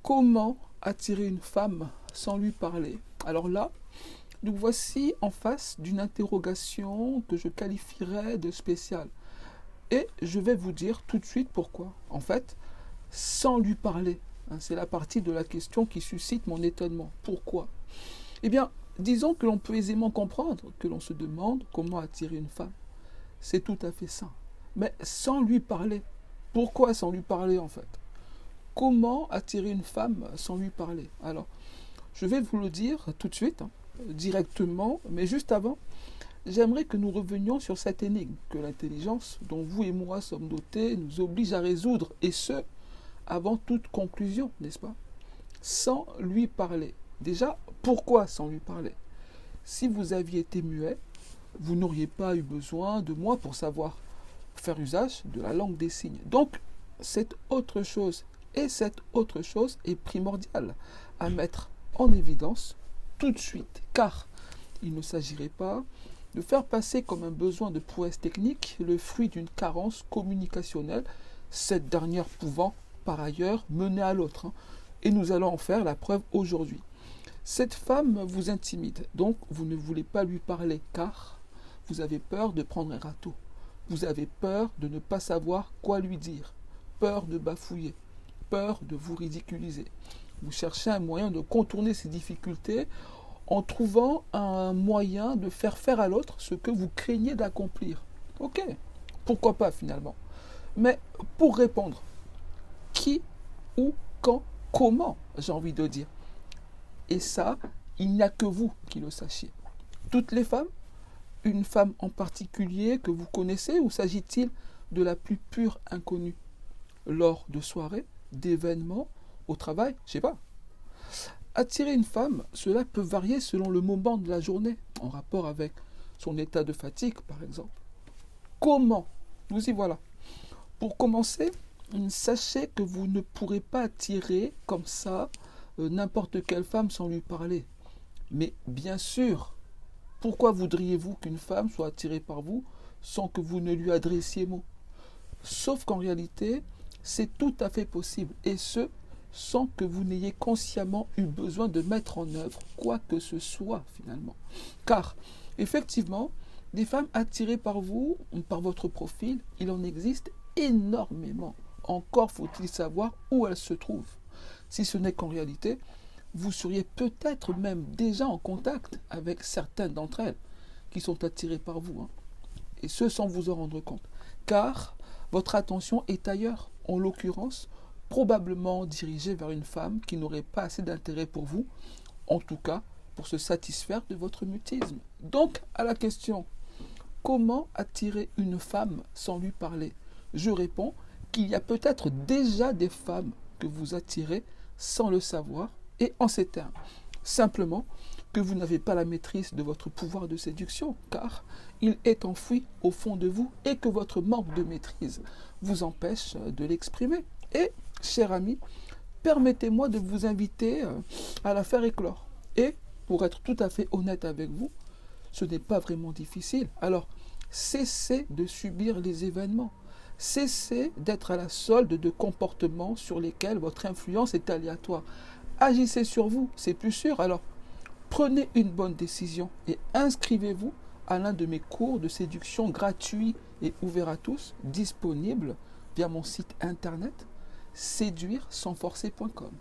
Comment attirer une femme sans lui parler? Alors là, nous voici en face d'une interrogation que je qualifierais de spéciale. Et je vais vous dire tout de suite pourquoi. En fait, sans lui parler, c'est la partie de la question qui suscite mon étonnement. Pourquoi? Eh bien, disons que l'on peut aisément comprendre que l'on se demande comment attirer une femme. C'est tout à fait ça. Mais sans lui parler. Pourquoi sans lui parler en fait? Comment attirer une femme sans lui parler? Alors, je vais vous le dire tout de suite, directement, mais juste avant, j'aimerais que nous revenions sur cette énigme que l'intelligence dont vous et moi sommes dotés nous oblige à résoudre, et ce, avant toute conclusion, n'est-ce pas? Sans lui parler. Déjà, pourquoi sans lui parler? Si vous aviez été muet, vous n'auriez pas eu besoin de moi pour savoir faire usage de la langue des signes. Donc, c'est autre chose. Et cette autre chose est primordiale à mettre en évidence tout de suite, car il ne s'agirait pas de faire passer comme un besoin de prouesse technique le fruit d'une carence communicationnelle, cette dernière pouvant par ailleurs mener à l'autre. Et nous allons en faire la preuve aujourd'hui. Cette femme vous intimide, donc vous ne voulez pas lui parler car vous avez peur de prendre un râteau. Vous avez peur de ne pas savoir quoi lui dire, peur de bafouiller, peur de vous ridiculiser. Vous cherchez un moyen de contourner ces difficultés en trouvant un moyen de faire à l'autre ce que vous craignez d'accomplir. Ok, pourquoi pas finalement. Mais pour répondre, qui, où, quand, comment, j'ai envie de dire. Et ça, il n'y a que vous qui le sachiez. Toutes les femmes? Une femme en particulier que vous connaissez, ou s'agit-il de la plus pure inconnue? Lors de soirées, d'événements, au travail, je sais pas. Attirer une femme, cela peut varier selon le moment de la journée, en rapport avec son état de fatigue, par exemple. Comment? Nous y voilà. Pour commencer, sachez que vous ne pourrez pas attirer comme ça n'importe quelle femme sans lui parler. Mais bien sûr, pourquoi voudriez-vous qu'une femme soit attirée par vous sans que vous ne lui adressiez mot? Sauf qu'en réalité, c'est tout à fait possible, et ce, sans que vous n'ayez consciemment eu besoin de mettre en œuvre quoi que ce soit finalement. Car, effectivement, des femmes attirées par vous, par votre profil, il en existe énormément. Encore faut-il savoir où elles se trouvent. Si ce n'est qu'en réalité, vous seriez peut-être même déjà en contact avec certaines d'entre elles qui sont attirées par vous, et ce sans vous en rendre compte. Car votre attention est ailleurs, en l'occurrence, probablement dirigée vers une femme qui n'aurait pas assez d'intérêt pour vous, en tout cas pour se satisfaire de votre mutisme. Donc, à la question, comment attirer une femme sans lui parler? Je réponds qu'il y a peut-être déjà des femmes que vous attirez sans le savoir, et en ces termes, simplement que vous n'avez pas la maîtrise de votre pouvoir de séduction, car il est enfoui au fond de vous et que votre manque de maîtrise vous empêche de l'exprimer. Et, cher ami, permettez-moi de vous inviter à la faire éclore. Et, pour être tout à fait honnête avec vous, ce n'est pas vraiment difficile. Alors, cessez de subir les événements. Cessez d'être à la solde de comportements sur lesquels votre influence est aléatoire. Agissez sur vous, c'est plus sûr. Alors, prenez une bonne décision et inscrivez-vous à l'un de mes cours de séduction gratuits et ouverts à tous, disponibles via mon site internet séduire sans forcer.com.